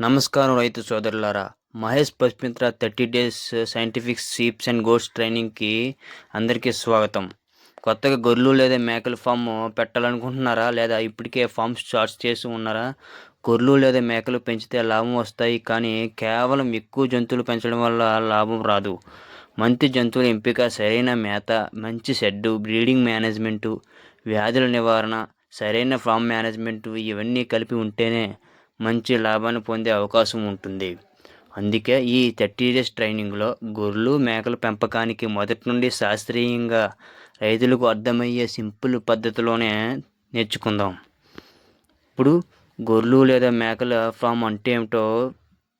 నమస్కారం రైతు సోదరులారా. Mahesh Pasimitra 30 days scientific sheeps and goats ట్రైనింగ్కి అందరికీ స్వాగతం. కొత్తగా గొర్రెలు లేదా మేకల ఫామ్ పెట్టాలనుకుంటున్నారా, లేదా ఇప్పటికే ఫామ్ స్టార్ట్ చేసి ఉన్నారా? గొర్రెలు లేదా మేకలు పెంచితే లాభం వస్తాయి, కానీ కేవలం ఎక్కువ జంతువులు పెంచడం వల్ల లాభం రాదు. మంచి జంతువుల ఎంపిక, సరైన మేత, మంచి షెడ్డు, బ్రీడింగ్ మేనేజ్మెంటు, వ్యాధుల నివారణ, సరైన ఫామ్ మేనేజ్మెంటు ఇవన్నీ కలిపి ఉంటేనే మంచి లాభాన్ని పొందే అవకాశం ఉంటుంది. అందుకే ఈ 30 డేస్ ట్రైనింగ్లో గొర్రెలు మేకల పెంపకానికి మొదటి నుండి శాస్త్రీయంగా రైతులకు అర్థమయ్యే సింపుల్ పద్ధతిలోనే నేర్చుకుందాం. ఇప్పుడు గొర్రెలు లేదా మేకల ఫామ్ అంటే ఏమిటో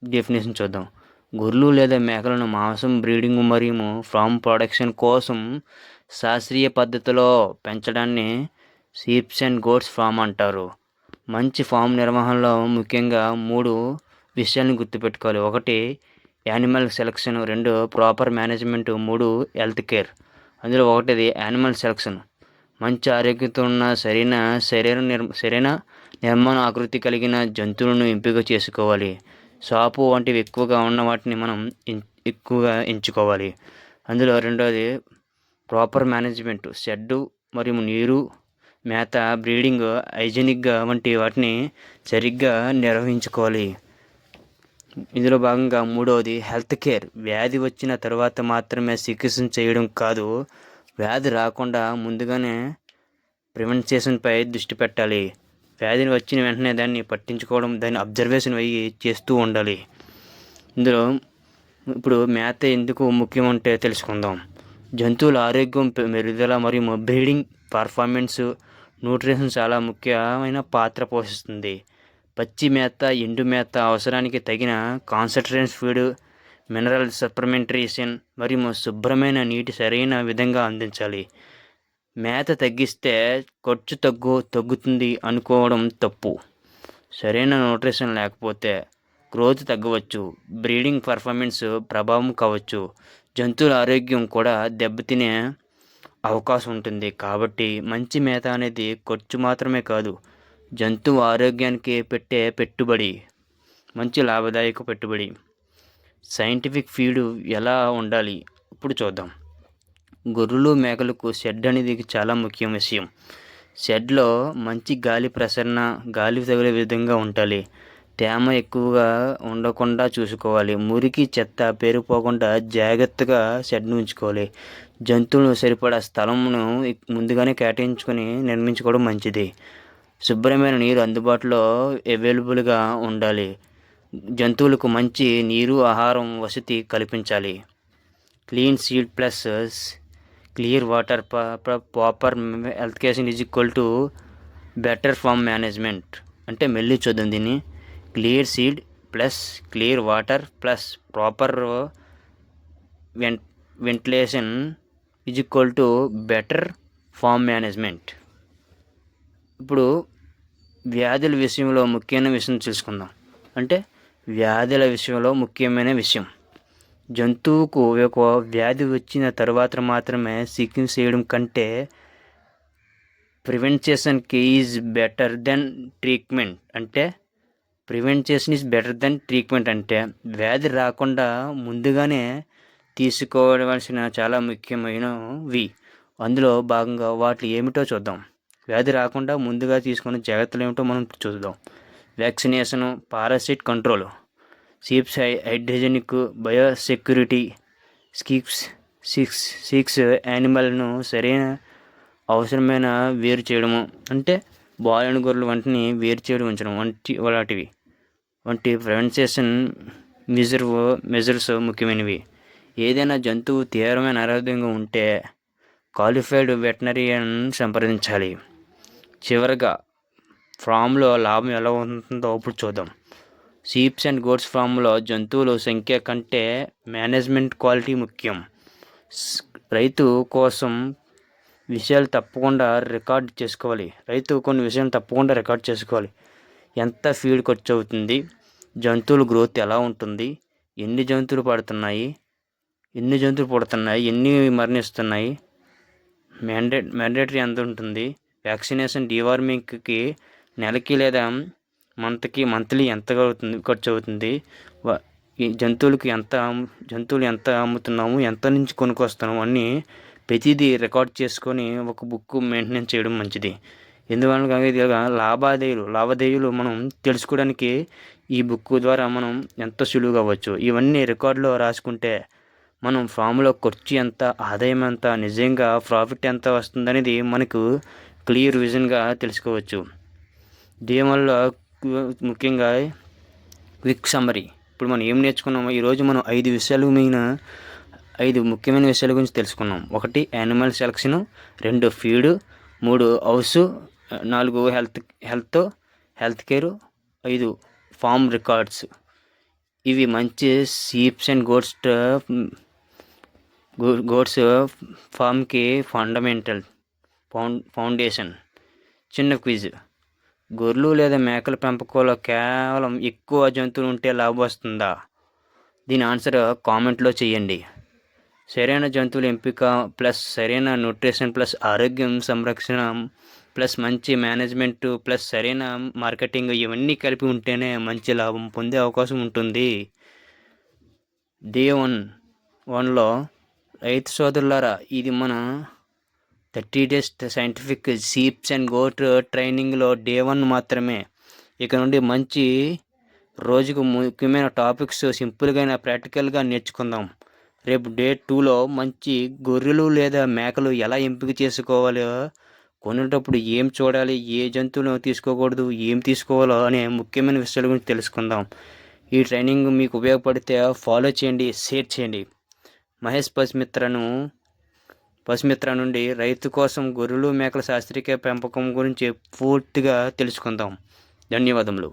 డెఫినేషన్ చూద్దాం. గొర్రెలు లేదా మేకలను మాంసం, బ్రీడింగ్ మరియు ఫామ్ ప్రొడక్షన్ కోసం శాస్త్రీయ పద్ధతిలో పెంచడాన్ని షీప్స్ అండ్ గోట్స్ ఫామ్ అంటారు. మంచి ఫామ్ నిర్వహణలో ముఖ్యంగా 3 విషయాలను గుర్తుపెట్టుకోవాలి. 1 animal selection, 2 proper management, 3 health care. అందులో 1 యానిమల్ సెలక్షన్. మంచి ఆరోగ్యంతో ఉన్న సరైన నిర్మాణ ఆకృతి కలిగిన జంతువులను ఎంపిక చేసుకోవాలి. షాపు వంటివి ఎక్కువగా ఉన్న వాటిని మనం ఎక్కువగా ఎంచుకోవాలి. అందులో 2 ప్రాపర్ మేనేజ్మెంట్, షెడ్డు మరియు నీరు, మేత, బ్రీడింగ్, హైజీనిక్గా వంటి వాటిని సరిగ్గా నిర్వహించుకోవాలి. ఇందులో భాగంగా 3వది హెల్త్ కేర్. వ్యాధి వచ్చిన తర్వాత మాత్రమే చికిత్స చేయడం కాదు, వ్యాధి రాకుండా ముందుగానే ప్రివెన్షన్పై దృష్టి పెట్టాలి. వ్యాధిని వచ్చిన వెంటనే దాన్ని పట్టించుకోవడం, దాన్ని అబ్జర్వేషన్ అయ్యి చేస్తూ ఉండాలి. ఇందులో ఇప్పుడు మేత ఎందుకు ముఖ్యమంటే తెలుసుకుందాం. జంతువుల ఆరోగ్యం, మెరుగుదల మరియు బ్రీడింగ్ పర్ఫార్మెన్స్, న్యూట్రిషన్ చాలా ముఖ్యమైన పాత్ర పోషిస్తుంది. పచ్చి మేత, ఎండు మేత, అవసరానికి తగిన కాన్సంట్రేషన్ ఫీడ్, మినరల్ సప్లిమెంటేషన్ మరియు శుభ్రమైన నీటి సరైన విధంగా అందించాలి. మేత తగ్గిస్తే ఖర్చు తగ్గుతుంది అనుకోవడం తప్పు. సరైన న్యూట్రిషన్ లేకపోతే గ్రోత్ తగ్గవచ్చు, బ్రీడింగ్ పర్ఫార్మెన్స్ ప్రభావం కావచ్చు, జంతువుల ఆరోగ్యం కూడా దెబ్బతినే అవకాశం ఉంటుంది. కాబట్టి మంచి మేత అనేది ఖర్చు మాత్రమే కాదు, జంతువు ఆరోగ్యానికి పెట్టే పెట్టుబడి, మంచి లాభదాయక పెట్టుబడి. సైంటిఫిక్ ఫీడ్ ఎలా ఉండాలి ఇప్పుడు చూద్దాం. గొర్రెలు మేకలకు షెడ్ అనేది చాలా ముఖ్య విషయం. షెడ్లో మంచి గాలి ప్రసరణ, గాలి తగిలే విధంగా ఉండాలి. తేమ ఎక్కువగా ఉండకుండా చూసుకోవాలి. మురికి, చెత్త పేరుకుపోకుండా జాగ్రత్తగా షెడ్ను ఉంచుకోవాలి. జంతువులు సరిపడా స్థలమును ముందుగానే కేటాయించుకొని నిర్మించుకోవడం మంచిది. శుభ్రమైన నీరు అందుబాటులో అవైలబుల్గా ఉండాలి. జంతువులకు మంచి నీరు, ఆహారం వసతి కల్పించాలి. Clean seed plus clear water, proper health care is equal to better farm management. అంటే మళ్ళీ చూద్దాం దీన్ని. Clear seed plus clear water plus proper ventilation is equal to better farm management. ఇప్పుడు వ్యాధుల విషయంలో ముఖ్యమైన విషయం తెలుసుకుందాం. అంటే వ్యాధుల విషయంలో ముఖ్యమైన విషయం, జంతువుకు ఒక వ్యాధి వచ్చిన తర్వాత మాత్రమే చికిత్స చేయడం కంటే ప్రివెన్షన్కి ఈజ్ బెటర్ దెన్ ట్రీట్మెంట్. అంటే prevention is better than treatment అంటే వ్యాధి రాకుండా ముందుగానే తీసుకోవలసిన చాలా ముఖ్యమైనవి. అందులో భాగంగా వాటి ఏమిటో చూద్దాం. వ్యాధి రాకుండా ముందుగా తీసుకునే జాగ్రత్తలు ఏమిటో మనం చూద్దాం. Vaccination, parasite control, sheeps hydrogenic, biosecurity, sick యానిమల్ను సరైన అవసరమైన వేరు చేయడము, అంటే బాయిలైన గొర్రెలు వంటిని వేరు చేయడం ఉంచడం వంటి ప్రివెన్షన్ మెజర్స్ ముఖ్యమైనవి. ఏదైనా జంతువు తీవ్రమైన అనారోగ్యంగా ఉంటే క్వాలిఫైడ్ వెటనరీని సంప్రదించాలి. చివరగా ఫామ్లో లాభం ఎలా ఉంటుందో ఇప్పుడు చూద్దాం. షీప్స్ అండ్ గోట్స్ ఫామ్లో జంతువుల సంఖ్య కంటే మేనేజ్మెంట్ క్వాలిటీ ముఖ్యం. రైతు కొన్ని విషయాలు తప్పకుండా రికార్డ్ చేసుకోవాలి. ఎంత ఫీడ్ ఖర్చు అవుతుంది, జంతువుల గ్రోత్ ఎలా ఉంటుంది, ఎన్ని జంతువులు పుడుతున్నాయి, ఎన్ని మరణిస్తున్నాయి, మ్యాండేటరీ ఎంత ఉంటుంది, వ్యాక్సినేషన్, డివార్మింగ్కి నెలకి లేదా మంత్లీ ఎంత ఖర్చు అవుతుంది, ఈ జంతువులు ఎంత అమ్ముతున్నాము, ఎంత నుంచి కొనుక్కొస్తున్నాము అన్నీ ప్రతిదీ రికార్డ్ చేసుకొని ఒక బుక్ మెయింటెనెన్స్ చేయడం మంచిది. ఎందువలన ఇది లావాదేవీలు మనం తెలుసుకోవడానికి ఈ బుక్ ద్వారా మనం ఎంతో సులువుగా అవ్వచ్చు. ఇవన్నీ రికార్డులో రాసుకుంటే మనం ఫామ్లో ఖర్చు ఎంత, ఆదాయం ఎంత, నిజంగా ప్రాఫిట్ ఎంత వస్తుందనేది మనకు క్లియర్ విజన్గా తెలుసుకోవచ్చు. దీనివల్ల ముఖ్యంగా క్విక్ సమ్మరీ. ఇప్పుడు మనం ఏం నేర్చుకున్నామో ఈరోజు మనం 5 ముఖ్యమైన విషయాల గురించి తెలుసుకున్నాం. 1 animal selection, 2 feed, 3 house, 4 health care, 5 farm records. ఇవి మంచి షీప్స్ అండ్ గోట్స్ ఫామ్కి ఫౌండేషన్. చిన్న క్విజ్: గొర్రెలు లేదా మేకల పెంపకంలో కేవలం ఎక్కువ జంతువులు ఉంటే లాభం వస్తుందా? దీని ఆన్సర్ కామెంట్లో చేయండి. సరైన జంతువుల ఎంపిక ప్లస్ సరైన న్యూట్రిషన్ ప్లస్ ఆరోగ్యం సంరక్షణ ప్లస్ మంచి మేనేజ్మెంట్ ప్లస్ సరైన మార్కెటింగ్, ఇవన్నీ కలిపి ఉంటేనే మంచి లాభం పొందే అవకాశం ఉంటుంది. డే 1లో రైతు సోదరులారా, ఇది మన 30 days scientific sheeps and goat ట్రైనింగ్లో డే 1 మాత్రమే. ఇక నుండి మంచి రోజుకు ముఖ్యమైన టాపిక్స్ సింపుల్గా ప్రాక్టికల్గా నేర్చుకుందాం. రేపు డే 2లో మంచి గొర్రెలు లేదా మేకలు ఎలా ఎంపిక చేసుకోవాలో, కొనేటప్పుడు ఏం చూడాలి, ఏ జంతువులు తీసుకోకూడదు, ఏం తీసుకోవాలో అనే ముఖ్యమైన విషయాల గురించి తెలుసుకుందాం. ఈ ట్రైనింగ్ మీకు ఉపయోగపడితే ఫాలో చేయండి, షేర్ చేయండి. మహేష్ పశుమిత్ర నుండి రైతు కోసం గొర్రెలు మేకల శాస్త్రీయ పెంపకం గురించి పూర్తిగా తెలుసుకుందాం. ధన్యవాదములు.